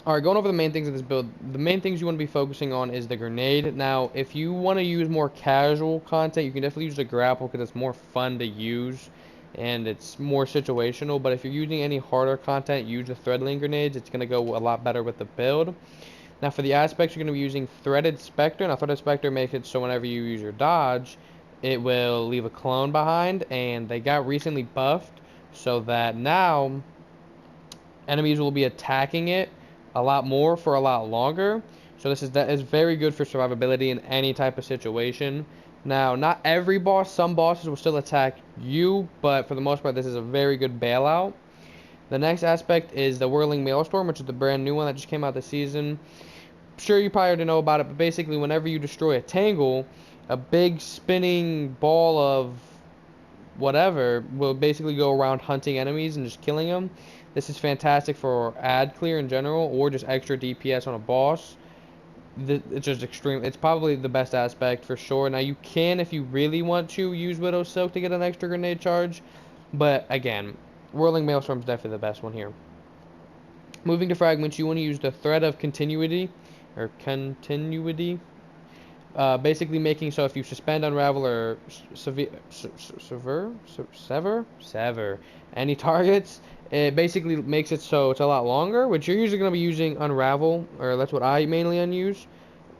All right, going over the main things of this build. The main things you want to be focusing on is the grenade. Now, if you want to use more casual content, you can definitely use the grapple because it's more fun to use and it's more situational. But if you're using any harder content, use the threadling grenades. It's going to go a lot better with the build. Now, for the aspects, you're going to be using threaded specter. Now, threaded specter makes it so whenever you use your dodge, it will leave a clone behind, and they got recently buffed so that now enemies will be attacking it a lot more for a lot longer. So that is very good for survivability in any type of situation. Now, not every boss, some bosses will still attack you, but for the most part, this is a very good bailout. The next aspect is the Whirling Maelstrom, which is the brand new one that just came out this season. Sure, you probably already know about it, but basically, whenever you destroy a tangle, a big spinning ball of whatever will basically go around hunting enemies and just killing them. This is fantastic for ad clear in general or just extra DPS on a boss. It's just extreme. It's probably the best aspect for sure. Now you can, if you really want to, use Widow's Silk to get an extra grenade charge, but again, Whirling Maelstrom is definitely the best one here. Moving to fragments, you want to use the Thread of Continuity, or Continuity, basically making so if you suspend, unravel, or sever any targets, it basically makes it so it's a lot longer, which you're usually going to be using unravel, or that's what I mainly unuse.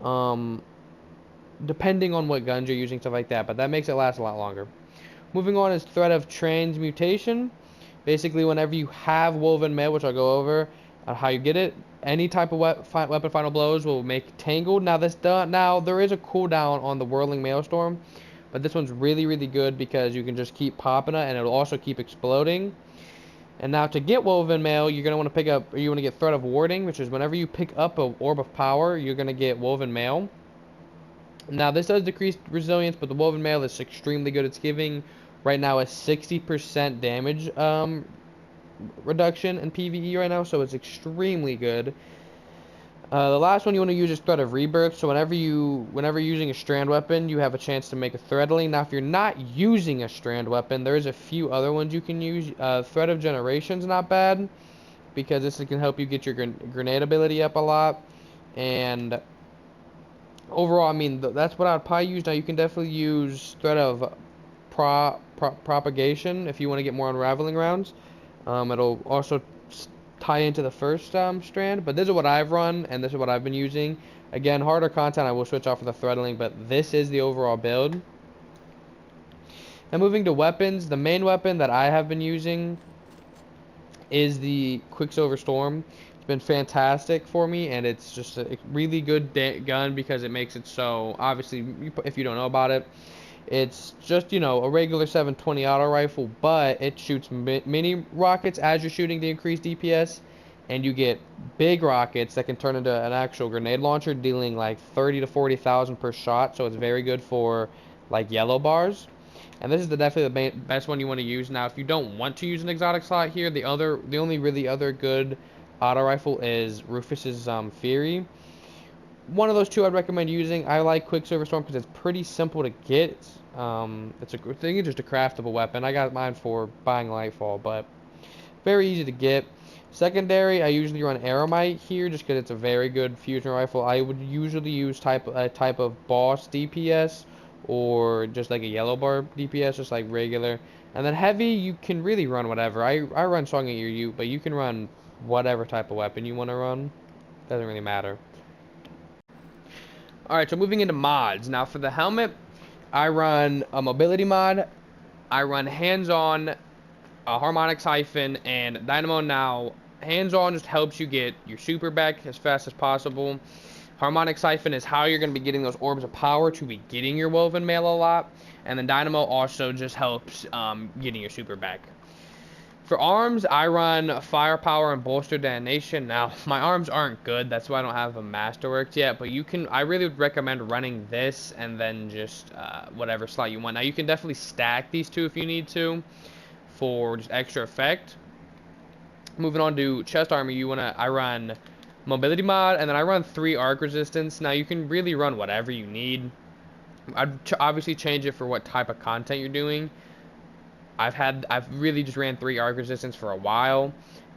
Um, Depending on what guns you're using, stuff like that, but that makes it last a lot longer. Moving on is threat of transmutation. Basically, whenever you have woven mail, which I'll go over how you get it, any type of weapon final blows will make tangled. Now there is a cooldown on the whirling maelstrom, but this one's really good because you can just keep popping it and it'll also keep exploding. And now to get woven mail, you're gonna want to pick up, or you want to get threat of warding, which is whenever you pick up a orb of power, you're gonna get woven mail. Now this does decrease resilience, but the woven mail is extremely good. It's giving right now a 60% damage reduction in PvE right now, so it's extremely good. The last one you want to use is Thread of Rebirth. So whenever you're using a strand weapon, you have a chance to make a threadling. Now, if you're not using a strand weapon, there is a few other ones you can use. Thread of Generation's not bad because this can help you get your grenade ability up a lot. And overall, I mean, that's what I'd probably use. Now, you can definitely use Thread of Propagation if you want to get more unraveling rounds. It'll also tie into the first strand, but this is what I've run, and this is what I've been using. Again, harder content, I will switch off for the threadling, but this is the overall build. And moving to weapons, the main weapon that I have been using is the Quicksilver Storm. It's been fantastic for me, and it's just a really good gun because it makes it so, obviously, if you don't know about it, it's just, a regular 720 auto rifle, but it shoots mini rockets as you're shooting to increase DPS, and you get big rockets that can turn into an actual grenade launcher, dealing like 30 to 40,000 per shot, so it's very good for like yellow bars. And this is definitely the best one you want to use. Now, if you don't want to use an exotic slot here, the only really other good auto rifle is Rufus's Fury. One of those two I'd recommend using. I like Quicksilver Storm because it's pretty simple to get. It's a good thing. It's just a craftable weapon. I got mine for buying Lightfall, but very easy to get. Secondary, I usually run Aeromite here just because it's a very good fusion rifle. I would usually use a type of boss DPS or just like a yellow bar DPS, just like regular. And then heavy, you can really run whatever. I run Song of Your, but you can run whatever type of weapon you want to run. Doesn't really matter. Alright, so moving into mods. Now for the helmet, I run a mobility mod. I run hands-on, a harmonic siphon, and dynamo. Now, hands-on just helps you get your super back as fast as possible. Harmonic siphon is how you're going to be getting those orbs of power to be getting your woven mail a lot. And then dynamo also just helps getting your super back. For arms, I run firepower and bolster detonation. Now, my arms aren't good, that's why I don't have a masterworks yet, but I really would recommend running this and then just whatever slot you want. Now, you can definitely stack these two if you need to for just extra effect. Moving on to chest armor, I run mobility mod, and then I run 3 arc resistance. Now, you can really run whatever you need. I'd obviously change it for what type of content you're doing. I've really just ran 3 arc resistance for a while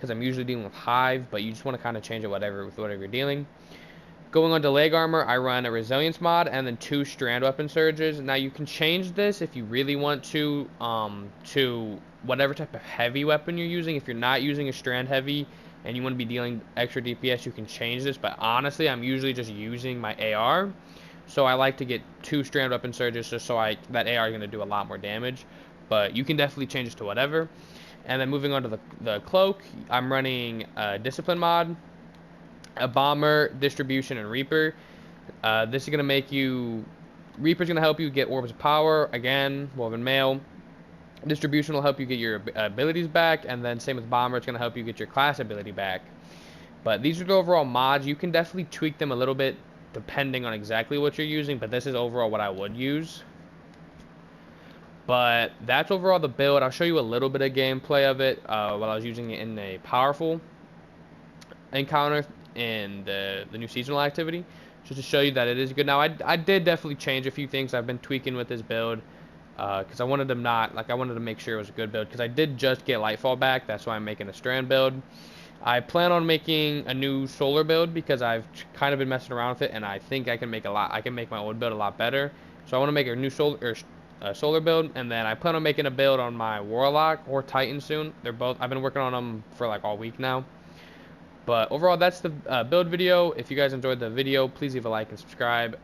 because I'm usually dealing with hive, but you just want to kind of change it with whatever you're dealing. Going on to leg armor, I run a resilience mod and then 2 strand weapon surges. Now you can change this if you really want to whatever type of heavy weapon you're using. If you're not using a strand heavy and you want to be dealing extra DPS, you can change this. But honestly, I'm usually just using my AR, so I like to get 2 strand weapon surges just so that AR is going to do a lot more damage. But you can definitely change this to whatever. And then moving on to the cloak, I'm running a discipline mod, a bomber, distribution, and reaper. This is gonna make you. Reaper's gonna help you get orbs of power again, woven mail. Distribution will help you get your abilities back, and then same with bomber, it's gonna help you get your class ability back. But these are the overall mods. You can definitely tweak them a little bit depending on exactly what you're using, but this is overall what I would use. But that's overall the build. I'll show you a little bit of gameplay of it while I was using it in a powerful encounter in the new seasonal activity, just to show you that it is good. Now I did definitely change a few things I've been tweaking with this build, because I wanted to make sure it was a good build, because I did just get Lightfall back. That's why I'm making a strand build. I plan on making a new solar build because I've kind of been messing around with it, and I think I can make my old build a lot better. So I want to make a new solar build, and then I plan on making a build on my warlock or titan soon. I've been working on them for like all week now. But overall, that's the build video. If you guys enjoyed the video, please leave a like and subscribe.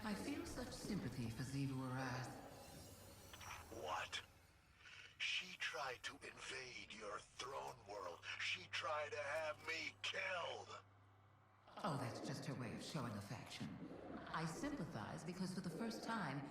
I feel such sympathy for Zivu Araz. What? She tried to invade your throne world. She tried to have me killed. Oh, that's just her way of showing affection. I sympathize because for the first time,